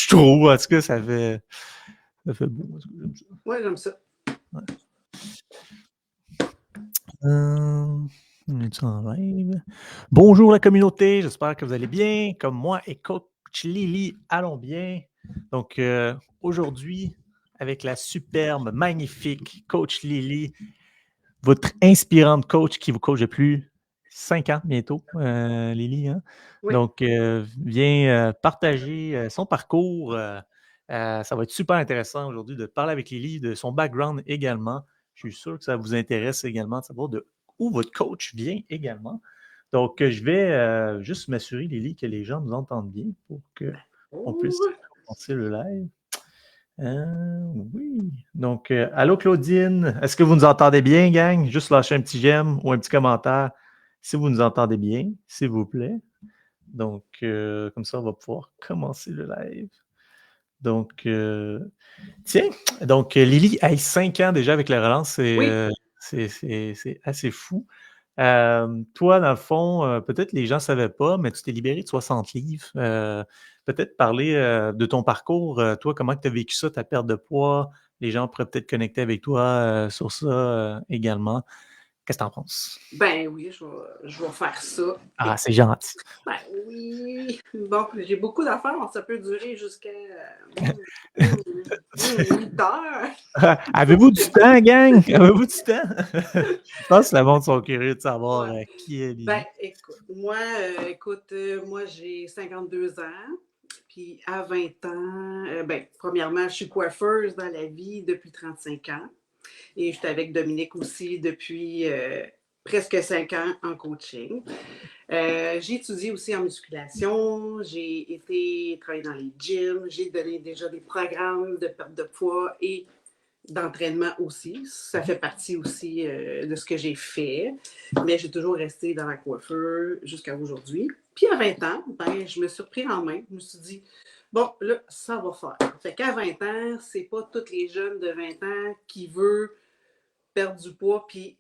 Je trouve, en tout cas, ça fait beau. Ouais, j'aime ça. Ouais. On est en live? Bonjour la communauté, j'espère que vous allez bien. Comme moi et Coach Lily, allons bien. Donc, aujourd'hui, avec la superbe, magnifique Coach Lily, votre inspirante coach qui vous coach depuis 5 ans bientôt, Lily. Hein? Oui. Donc, vient partager son parcours. Ça va être super intéressant aujourd'hui de parler avec Lily, de son background également. Je suis sûr que ça vous intéresse également de savoir de où votre coach vient également. Donc, je vais juste m'assurer, Lily, que les gens nous entendent bien pour qu'on puisse commencer le live. Oui. Donc, allô Claudine, est-ce que vous nous entendez bien, gang? Juste lâcher un petit j'aime ou un petit commentaire si vous nous entendez bien, s'il vous plaît. Donc, comme ça, on va pouvoir commencer le live. Donc, tiens, donc Lily a 5 ans déjà avec la relance, c'est assez fou. Toi, dans le fond, peut-être les gens ne savaient pas, mais tu t'es libéré de 60 livres. Peut-être parler de ton parcours. Toi, comment tu as vécu ça, ta perte de poids? Les gens pourraient peut-être connecter avec toi sur ça également. Qu'est-ce que tu en penses? Ben oui, je vais faire ça. Ah, c'est gentil. Ben oui. Bon, j'ai beaucoup d'affaires, ça peut durer jusqu'à 8 heures. Avez-vous du temps, gang? Avez-vous du temps? Je pense que le monde sont curieux de savoir qui est Lily. Ben, écoute, moi, j'ai 52 ans. Puis à 20 ans, premièrement, je suis coiffeuse dans la vie depuis 35 ans. Et je suis avec Dominique aussi depuis presque 5 ans en coaching. J'ai étudié aussi en musculation, j'ai été travailler dans les gyms, j'ai donné déjà des programmes de perte de poids et d'entraînement aussi. Ça fait partie aussi de ce que j'ai fait, mais j'ai toujours resté dans la coiffure jusqu'à aujourd'hui. Puis à 20 ans, je me suis repris en main. Je me suis dit, bon, là, ça va faire. Fait qu'à 20 ans, c'est pas tous les jeunes de 20 ans qui veulent perdre du poids puis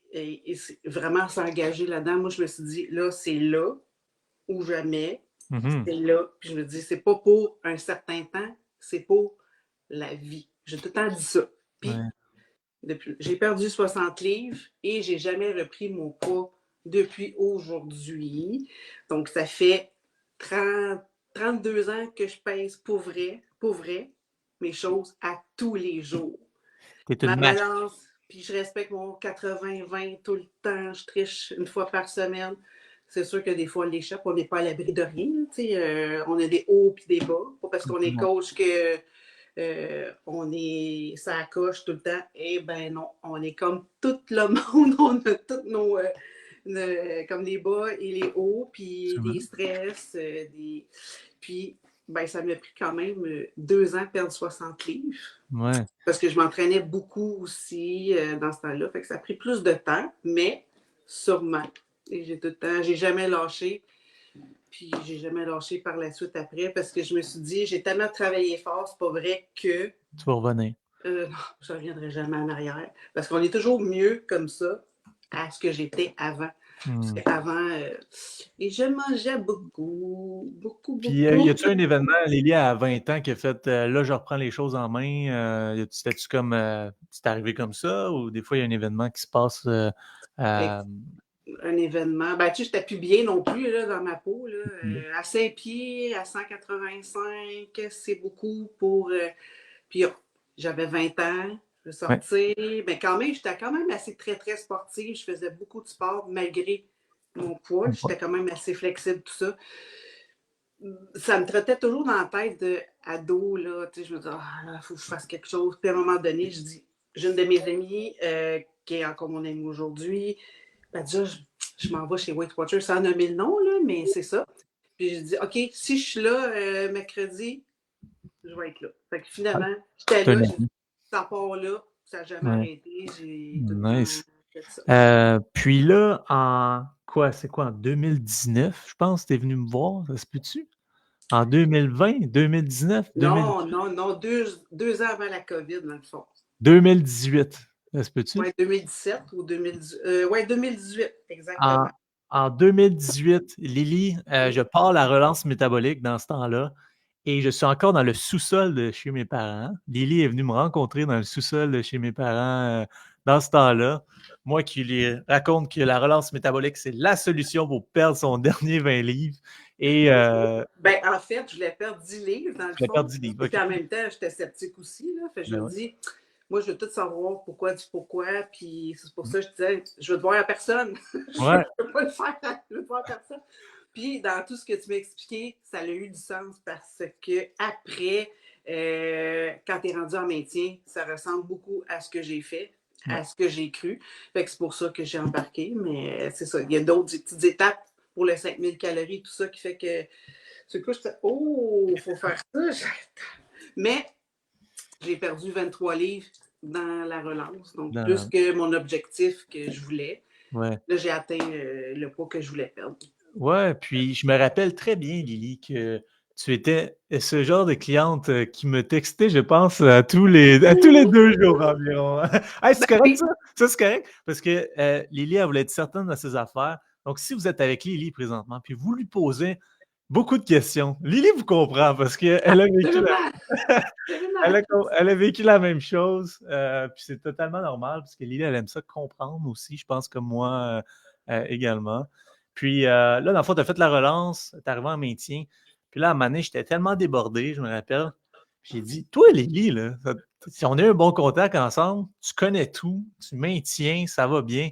vraiment s'engager là-dedans. Moi, je me suis dit, là, c'est là ou jamais. C'est là. Puis je me dis, c'est pas pour un certain temps, c'est pour la vie. J'ai tout le temps dit ça. Puis j'ai perdu 60 livres et j'ai jamais repris mon poids depuis aujourd'hui. Donc, ça fait 32 ans que je pèse pour vrai, mes choses à tous les jours. Ma balance, puis je respecte mon 80-20 tout le temps. Je triche une fois par semaine. C'est sûr que des fois, on l'échappe. On n'est pas à l'abri de rien. On a des hauts et des bas. Pas parce qu'on est coach que on est ça coche tout le temps. Eh ben non, on est comme tout le monde. On a tous nos... comme les bas et les hauts, puis des stress. Puis ça m'a pris quand même 2 ans de perdre 60 livres. Ouais. Parce que je m'entraînais beaucoup aussi dans ce temps-là. Fait que ça a pris plus de temps, mais sûrement. Et j'ai tout le temps, j'ai jamais lâché. Puis j'ai jamais lâché par la suite après parce que je me suis dit, j'ai tellement travaillé fort, c'est pas vrai que. Tu vas revenir. Non, je ne reviendrai jamais en arrière. Parce qu'on est toujours mieux comme ça à ce que j'étais avant. Parce qu'avant, et je mangeais beaucoup. Puis, y a-tu un événement, Lily, à 20 ans, qui a fait là, je reprends les choses en main? C'était-tu comme. C'est arrivé comme ça? Ou des fois, il y a un événement qui se passe. Un événement. Tu sais, j'étais plus bien non plus là, dans ma peau. Là. À 5 pieds, à 185, c'est beaucoup pour. Puis j'avais 20 ans, je suis sortie. Mais quand même, j'étais quand même assez très, très sportive. Je faisais beaucoup de sport malgré mon poids. J'étais quand même assez flexible, tout ça. Ça me trottait toujours dans la tête d'ado, là. Tu sais, je me disais, il faut que je fasse quelque chose. Puis à un moment donné, je dis, j'ai une de mes amies, qui est encore mon amie aujourd'hui, elle dit, je m'en vais chez Weight Watchers sans nommer le nom, là, mais c'est ça. Puis je dis, OK, si je suis là mercredi, je vais être là. Fait que finalement, j'étais là, ça part là, ça n'a jamais arrêté. J'ai tout le temps fait ça. Puis là, en 2019, je pense que tu es venu me voir, ça se peut-tu? En 2020, 2019, Non, 2 ans avant la COVID, dans le fond. 2018, ça se peut-tu? Oui, 2017 ou 2018. Oui, 2018, exactement. En 2018, Lily, je pars la relance métabolique dans ce temps-là Et je suis encore dans le sous-sol de chez mes parents. Lily est venue me rencontrer dans le sous-sol de chez mes parents dans ce temps-là. Moi qui lui raconte que la relance métabolique, c'est la solution pour perdre son dernier 20 livres. Et Ben, en fait, je voulais perdre 10 livres, dans le je l'ai fond. perdu 10 livres. Et OK. puis en même temps, j'étais sceptique aussi. Là. Fait que je Ben me ouais. dis, moi, je veux tout savoir pourquoi du pourquoi. Puis c'est pour Mhm. ça que je disais, je veux te voir à personne. Je Ouais. ne veux pas le faire, je veux te voir à personne. Puis dans tout ce que tu m'as expliqué, ça a eu du sens parce que après, quand tu es rendu en maintien, ça ressemble beaucoup à ce que j'ai fait, Ouais. à ce que j'ai cru. Fait que c'est pour ça que j'ai embarqué. Mais c'est ça, il y a d'autres petites étapes pour le 5000 calories, tout ça qui fait que c'est quoi, je fais, oh, il faut faire ça. Mais j'ai perdu 23 livres dans la relance, donc plus Dans- que mon objectif que je voulais. ouais. Là, j'ai atteint le poids que je voulais perdre. Ouais, puis je me rappelle très bien, Lily, que tu étais ce genre de cliente qui me textait, je pense, à tous les 2 jours environ. Hey, c'est correct, Ben, ça? Ça, c'est correct? Parce que Lily, elle voulait être certaine de ses affaires. Donc, si vous êtes avec Lily présentement, puis vous lui posez beaucoup de questions, Lily vous comprend parce qu'elle a vécu la, absolument, elle absolument. a, elle a vécu la même chose. Puis c'est totalement normal parce que Lily, elle aime ça comprendre aussi, je pense, comme moi également. Puis là, dans le fond, tu as fait la relance, tu es arrivé en maintien. Puis là, à un moment donné, j'étais tellement débordé, je me rappelle. J'ai dit, toi, Lily, là, si on a un bon contact ensemble, tu connais tout, tu maintiens, ça va bien.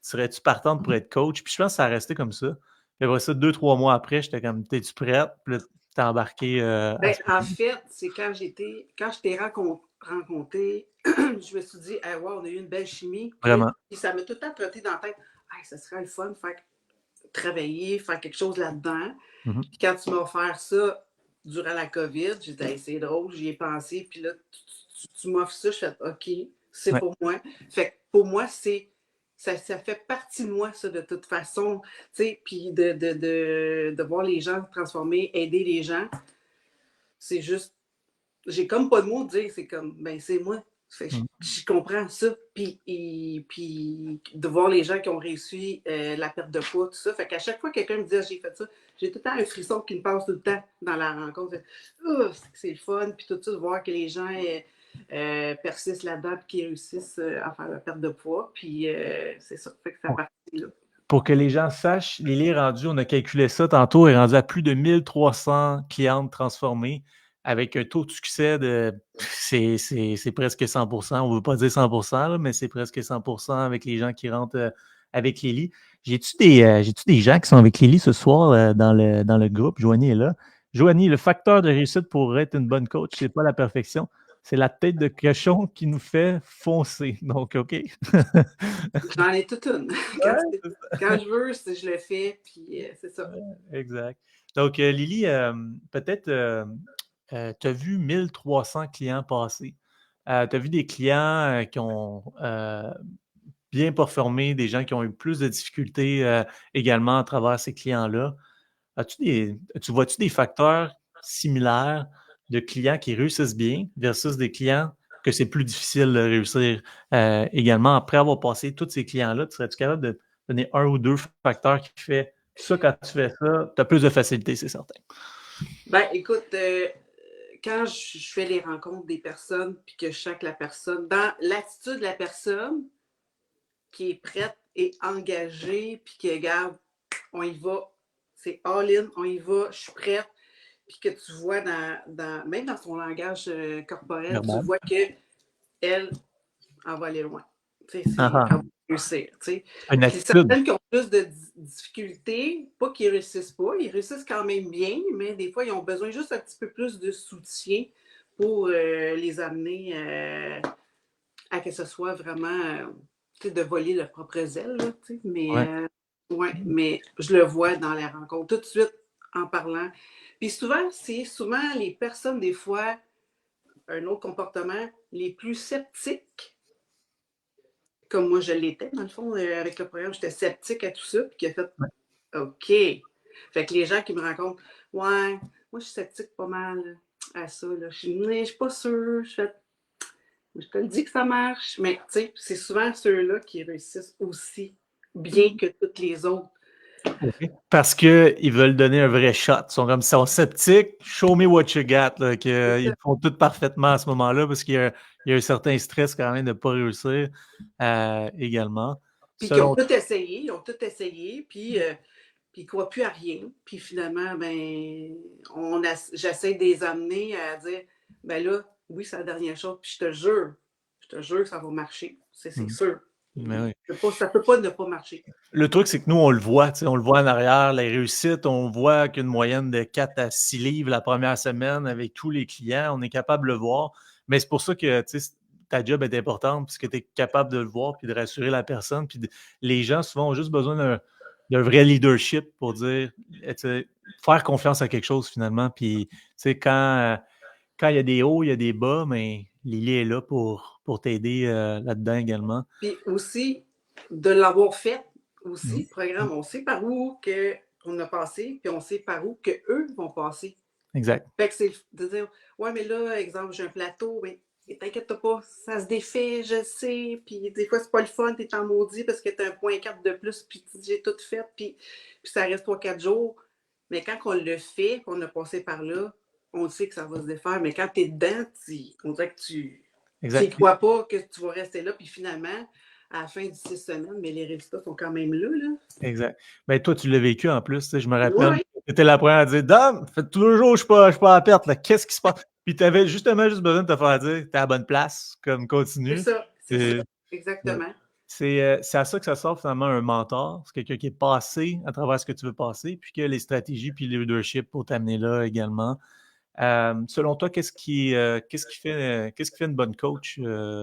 Serais-tu partante pour être coach? Puis je pense que ça a resté comme ça. Puis après ça, 2, 3 mois après, j'étais comme, t'es-tu prête? Puis là, t'es embarqué à Ben, ce en moment-là. fait, c'est quand je t'ai rencontré, je me suis dit, hey, wow, on a eu une belle chimie. Puis Vraiment. ça m'a tout le temps trotté dans la tête. Hey, ça serait le fun de faire travailler, faire quelque chose là-dedans. Mhm. Puis quand tu m'as offert ça durant la COVID, j'ai dit, hey, c'est drôle, j'y ai pensé. Puis là, tu m'offres ça, je fais, OK, c'est Ouais. pour moi. Fait que pour moi, ça fait partie de moi, ça, de toute façon. Tu sais, puis de voir les gens transformer, aider les gens, c'est juste, j'ai comme pas de mots de dire, c'est comme, ben, c'est moi. Fait que Mhm. je comprends ça. Puis, de voir les gens qui ont réussi la perte de poids, tout ça. Fait qu'à chaque fois que quelqu'un me dit, ah, j'ai fait ça, j'ai tout le temps un frisson qui me passe tout le temps dans la rencontre. C'est le fun. Puis tout ça, de voir que les gens persistent là-dedans et qu'ils réussissent à faire la perte de poids. Puis c'est ça. Fait que ça partit là. Pour que les gens sachent, Lily est rendue, on a calculé ça tantôt, est rendue à plus de 1300 clientes transformées avec un taux de succès de, c'est presque 100%. On ne veut pas dire 100%, là, mais c'est presque 100% avec les gens qui rentrent avec Lily. J'ai-tu des gens qui sont avec Lily ce soir dans le groupe? Joanie est là. Joanie, le facteur de réussite pour être une bonne coach, c'est pas la perfection, c'est la tête de cochon qui nous fait foncer. Donc, OK. J'en ai toute une. Ouais, Quand je veux, je le fais. Puis c'est ça. exact. Donc, Lily, peut-être, tu as vu 1300 clients passer. Tu as vu des clients qui ont bien performé, des gens qui ont eu plus de difficultés également à travers ces clients-là. Tu vois-tu des facteurs similaires de clients qui réussissent bien versus des clients que c'est plus difficile de réussir également après avoir passé tous ces clients-là? Serais-tu capable de donner un ou deux facteurs qui fait ça quand tu fais ça, tu as plus de facilité, c'est certain. Ben, écoute, quand je fais les rencontres des personnes, puis que chaque la personne, dans l'attitude de la personne qui est prête et engagée, puis qui regarde, on y va, c'est all-in, on y va, je suis prête, puis que tu vois même dans son langage corporel, tu Verbal. vois qu'elle en va aller loin. Tu sais, Ah, elle ah. va réussir. Tu sais. Une Puis attitude. certaines qui ont plus de difficultés, pas qu'ils réussissent pas, ils réussissent quand même bien, mais des fois, ils ont besoin juste un petit peu plus de soutien pour les amener à que ce soit vraiment de voler leurs propres ailes. Là, mais, Ouais. ouais, mais je le vois dans les rencontres tout de suite en parlant. Puis souvent les personnes, des fois, un autre comportement, les plus sceptiques, comme moi je l'étais, dans le fond, avec le programme, j'étais sceptique à tout ça, puis qui a fait Ouais. OK. Fait que les gens qui me rencontrent, ouais, moi je suis sceptique pas mal à ça. Là. Je suis pas sûre. Je te le dis que ça marche. Mais tu sais, c'est souvent ceux-là qui réussissent aussi bien que toutes les autres. Oui. Parce qu'ils veulent donner un vrai shot. Ils sont sceptiques. Show me what you got. Là, ils font tout parfaitement à ce moment-là parce qu'il y a un certain stress quand même de ne pas réussir également. Puis qu'ils ont Selon tout essayé, puis ils ne croient plus à rien. Puis finalement, ben, j'essaie de les amener à dire, ben là, oui, c'est la dernière chose, puis je te jure que ça va marcher. C'est sûr. Mais oui. Ça ne peut pas ne pas marcher. Le truc, c'est que nous, on le voit en arrière, les réussites, on voit qu'une moyenne de 4 à 6 livres la première semaine avec tous les clients, on est capable de le voir. Mais c'est pour ça que ta job est importante, puisque tu es capable de le voir, puis de rassurer la personne. Puis les gens, souvent, ont juste besoin d'un vrai leadership pour dire, faire confiance à quelque chose, finalement. Puis, quand il y a des hauts, il y a des bas, mais Lily est là pour t'aider là-dedans également. Puis aussi, de l'avoir fait, aussi, Mm. le programme, on sait par où on a passé, puis on sait par où qu'eux vont passer. Exact. Fait que c'est de dire, ouais, mais là, exemple, j'ai un plateau, mais t'inquiète pas, ça se défait, je sais, puis des fois, c'est pas le fun, t'es en maudit parce que t'as un point 4 de plus, puis j'ai tout fait, puis ça reste 3-4 jours. Mais quand on le fait, qu'on a passé par là, on sait que ça va se défaire. Mais quand t'es dedans, on dirait que tu n'y crois pas que tu vas rester là, puis finalement, à la fin de 6 semaines, mais les résultats sont quand même là. Exact. Ben, toi, tu l'as vécu en plus. Je me rappelle, Oui, tu étais la première à dire Dom, fait toujours, je suis pas à perte. Qu'est-ce qui se passe? Puis tu avais justement juste besoin de te faire dire t'es à la bonne place, comme continue. c'est ça, Ouais. exactement. C'est à ça que ça sort finalement un mentor. C'est quelqu'un qui est passé à travers ce que tu veux passer, puis qui a les stratégies puis le leadership pour t'amener là également. Selon toi, qu'est-ce qui fait une bonne coach,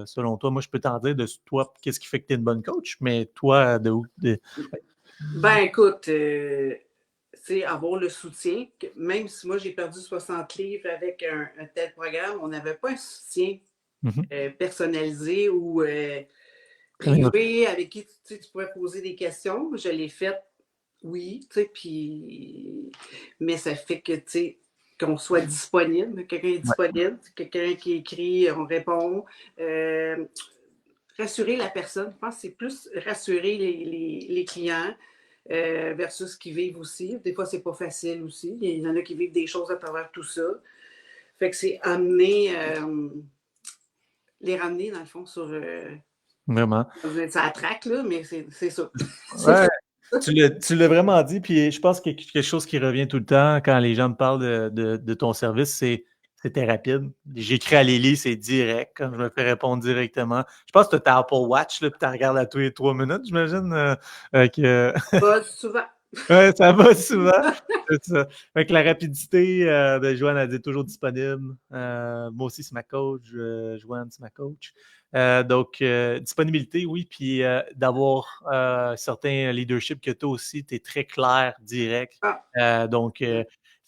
selon toi? Moi, je peux t'en dire de toi, qu'est-ce qui fait que tu es une bonne coach, mais toi, de où? Ben, écoute, c'est avoir le soutien. Même si moi, j'ai perdu 60 livres avec un tel programme, on n'avait pas un soutien Mhm. personnalisé ou Très bien. privé avec qui tu pourrais poser des questions. Je l'ai fait, oui, puis... mais ça fait que, tu sais, qu'on soit disponible, quelqu'un est Ouais. disponible, quelqu'un qui écrit, on répond. Rassurer la personne, je pense que c'est plus rassurer les clients versus qui vivent aussi. Des fois, c'est pas facile aussi. Il y en a qui vivent des choses à travers tout ça. Fait que c'est amener, les ramener, dans le fond, Vraiment. ça attraque, là, mais c'est ça. Ouais, tu l'as vraiment dit, puis je pense que quelque chose qui revient tout le temps quand les gens me parlent de ton service, c'était rapide. J'écris à Lily, c'est direct, quand je me fais répondre directement. Je pense que tu as Apple Watch, là, puis tu regardes à tous les 3 minutes, j'imagine. Que... Pas souvent. Ouais, ça va souvent. C'est ça. Fait que la rapidité de Joanne, elle dit toujours disponible. Moi aussi, c'est ma coach. Joanne, c'est ma coach. Donc, disponibilité, oui, puis d'avoir certains leadership que tu as aussi, tu es très clair, direct. Ah, Donc,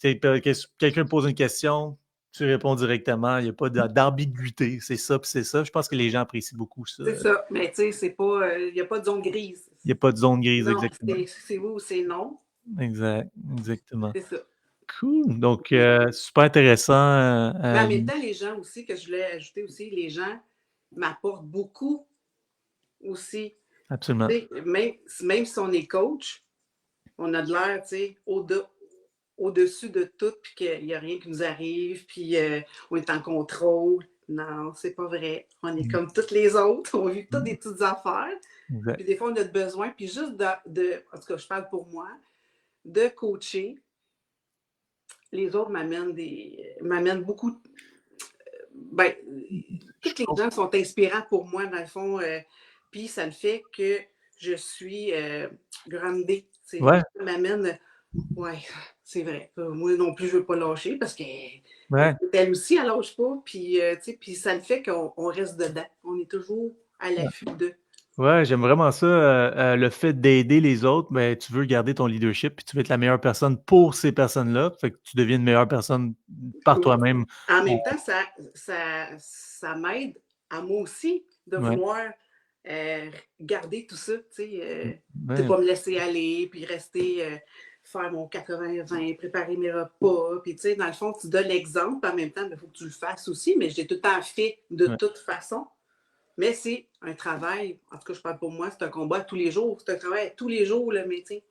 quelqu'un pose une question, tu réponds directement. Il n'y a pas d'ambiguïté. C'est ça, puis c'est ça. Je pense que les gens apprécient beaucoup ça. c'est ça. Mais tu sais, c'est pas. Il n'y a pas de zone grise. Il n'y a pas de zone grise, Non, exactement. c'est oui ou c'est non. Exact, exactement. C'est ça. Cool. Donc, super intéressant. Mais en même temps, les gens aussi, que je voulais ajouter aussi, les gens m'apportent beaucoup aussi. Absolument. Même si on est coach, on a de l'air, tu sais, au-dessus de tout, puis qu'il n'y a rien qui nous arrive, puis on est en contrôle. Non, c'est pas vrai. On est comme toutes les autres. On vit toutes des petites affaires. Exact. Puis des fois, on a besoin. Puis juste en tout cas, je parle pour moi, de coacher. Les autres m'amènent beaucoup. Ben, Je tous les trouve. gens sont inspirants pour moi, dans le fond. Puis ça le fait que je suis groundée. Ouais, Ça m'amène. Ouais, c'est vrai. Moi non plus, je ne veux pas lâcher parce que ouais, elle aussi, elle lâche pas. Puis, puis ça le fait qu'on reste dedans. On est toujours à ouais. l'affût de. Ouais, j'aime vraiment ça. Le fait d'aider les autres, ben, tu veux garder ton leadership, puis tu veux être la meilleure personne pour ces personnes-là. Fait que tu deviens une meilleure personne par toi-même. En Euh, même temps, ça m'aide à moi aussi de ouais, vouloir garder tout ça, de ouais, pas me laisser aller, puis rester, faire mon 80-20, préparer mes repas, puis tu sais, dans le fond, tu donnes l'exemple, en même temps, il faut que tu le fasses aussi, mais je l'ai tout le temps fait de ouais, toute façon. Mais c'est un travail, en tout cas, je parle pour moi, c'est un combat tous les jours, c'est un travail tous les jours, le métier.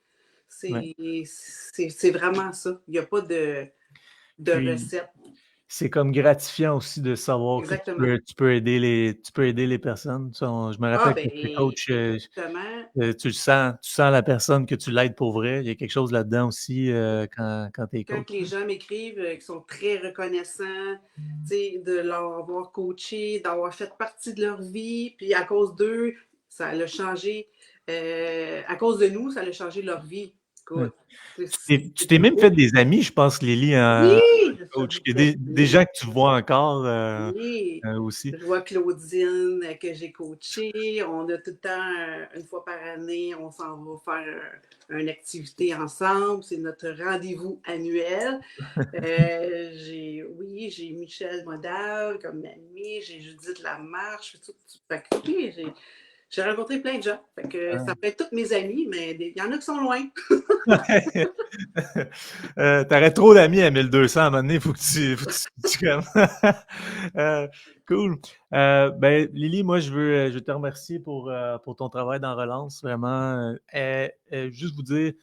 Ouais. C'est vraiment ça. Il n'y a pas de Puis, recette. c'est comme gratifiant aussi de savoir que Exactement. tu peux aider les personnes. Ça, je me Ah, rappelle ben, que tu coach, justement, tu sens la personne que tu l'aides pour vrai. Il y a quelque chose là-dedans aussi quand tu es coach. quand les gens m'écrivent, qu'ils sont très reconnaissants, de leur avoir coaché, d'avoir fait partie de leur vie, puis à cause d'eux, ça l'a changé. À cause de nous, ça a changé leur vie. Ouais. Écoute, Tu c'est t'es plus même fait beau. des amis, je pense, Lily, Oui, en je fais coach. Il y a beaucoup des d'amis. gens que tu vois encore Oui, aussi. je vois Claudine que j'ai coachée. On a tout le temps, une fois par année, on s'en va faire une activité ensemble. C'est notre rendez-vous annuel. Oui, j'ai Michel Modal comme amie, j'ai Judith Lamarche. Fait que, oui, j'ai rencontré plein de gens. Fait que ça peut être tous mes amis, mais il y en a qui sont loin. T'aurais trop d'amis à 1200 à un moment donné, faut que tu comme. Euh, cool. Ben, Lily, moi, je veux te remercier pour ton travail dans Relance. Vraiment, juste vous dire,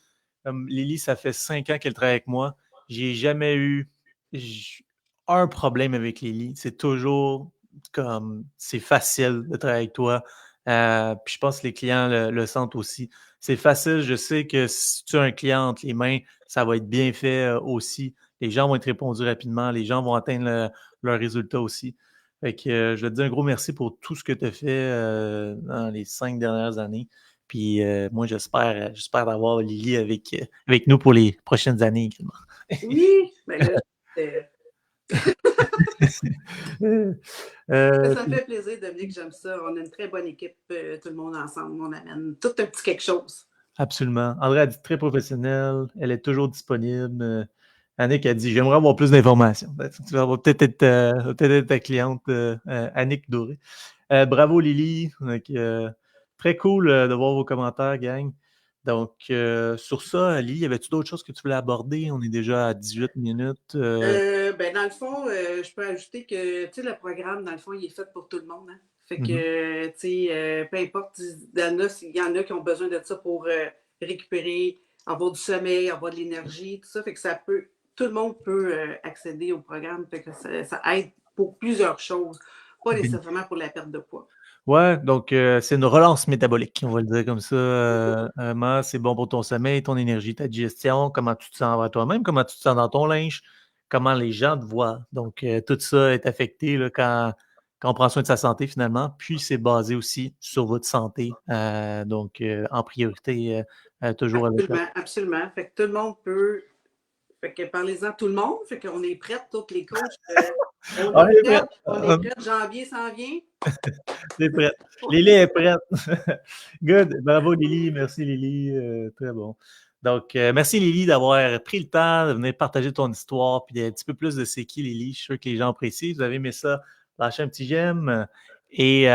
Lily, ça fait 5 ans qu'elle travaille avec moi. J'ai jamais eu j- un problème avec Lily. C'est toujours comme, c'est facile de travailler avec toi. Puis je pense que les clients le sentent aussi. C'est facile. Je sais que si tu as un client entre les mains, ça va être bien fait aussi. Les gens vont être répondus rapidement. Les gens vont atteindre leurs résultats aussi. Fait que je vais te dire un gros merci pour tout ce que tu as fait dans les 5 dernières années. Puis moi, j'espère d'avoir Lily avec nous pour les prochaines années également. Oui, ben là, ça me Puis fait plaisir, Dominique, j'aime ça. On a une très bonne équipe, tout le monde ensemble. On amène tout un petit quelque chose. absolument. André a dit très professionnelle. Elle est toujours disponible. Annick a dit j'aimerais avoir plus d'informations. Tu vas peut-être être ta cliente, Annick Doré. Bravo Lily. Donc, très cool de voir vos commentaires, gang. Donc, sur ça, Lily, y avait-tu d'autres choses que tu voulais aborder? On est déjà à 18 minutes. Ben, dans le fond, je peux ajouter que le programme, dans le fond, il est fait pour tout le monde. Hein? Fait Mhm. que, peu importe, il y en a qui ont besoin de ça pour récupérer, avoir du sommeil, avoir de l'énergie, tout ça. Fait que tout le monde peut accéder au programme. Fait que ça aide pour plusieurs choses, pas nécessairement pour la perte de poids. Ouais, donc c'est une relance métabolique, on va le dire comme ça. Vraiment, c'est bon pour ton sommeil, ton énergie, ta digestion, comment tu te sens envers toi-même, comment tu te sens dans ton linge, comment les gens te voient. Donc, tout ça est affecté là, quand on prend soin de sa santé finalement. Puis, c'est basé aussi sur votre santé. Donc, en priorité, toujours avec la. Absolument, absolument. Fait que tout le monde peut. Fait que parlez-en tout le monde. Fait qu'on est prêts, tous les coachs. On Ah, est elle est prêts. prête. On est prêts. Janvier s'en vient. Elle est prête. Lily est prête. Good. Bravo, Lily. Merci, Lily. Très bon. Donc, merci, Lily, d'avoir pris le temps de venir partager ton histoire puis un petit peu plus de c'est qui, Lily. Je suis sûr que les gens apprécient. Vous avez aimé ça. Lâchez un petit j'aime. Et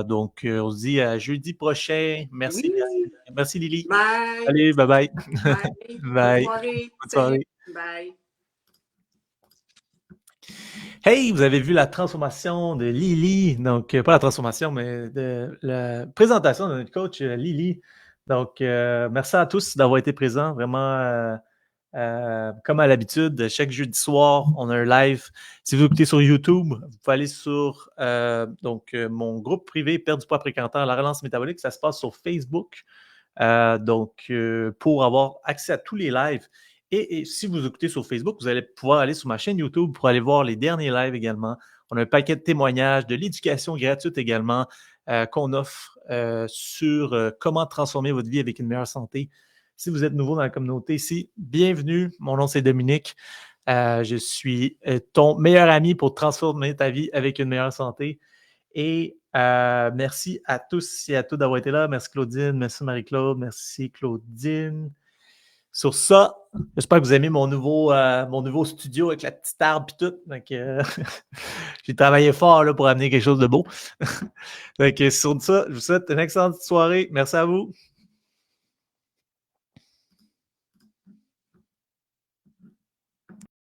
donc, on se dit à jeudi prochain. Merci, Oui. merci, Lily. Bye. Allez, bye bye. Bye. Bonne Bye. soirée. Bonne Salut. soirée. Bye. Hey, vous avez vu la transformation de Lily. Donc, pas la transformation, mais de la présentation de notre coach Lily. Donc, merci à tous d'avoir été présents. Vraiment, comme à l'habitude, chaque jeudi soir, on a un live. Si vous écoutez sur YouTube, vous pouvez aller sur mon groupe privé Perdre du poids fréquentant, la relance métabolique. Ça se passe sur Facebook. Donc, pour avoir accès à tous les lives. Et si vous écoutez sur Facebook, vous allez pouvoir aller sur ma chaîne YouTube pour aller voir les derniers lives également. On a un paquet de témoignages, de l'éducation gratuite également qu'on offre sur comment transformer votre vie avec une meilleure santé. Si vous êtes nouveau dans la communauté ici, bienvenue. Mon nom, c'est Dominique. Je suis ton meilleur ami pour transformer ta vie avec une meilleure santé. Et merci à tous et à toutes d'avoir été là. Merci Claudine, merci Marie-Claude, merci Claudine. Sur ça, j'espère que vous aimez mon nouveau studio avec la petite arbre et tout. Donc, j'ai travaillé fort là, pour amener quelque chose de beau. Donc, sur ça, je vous souhaite une excellente soirée. Merci à vous.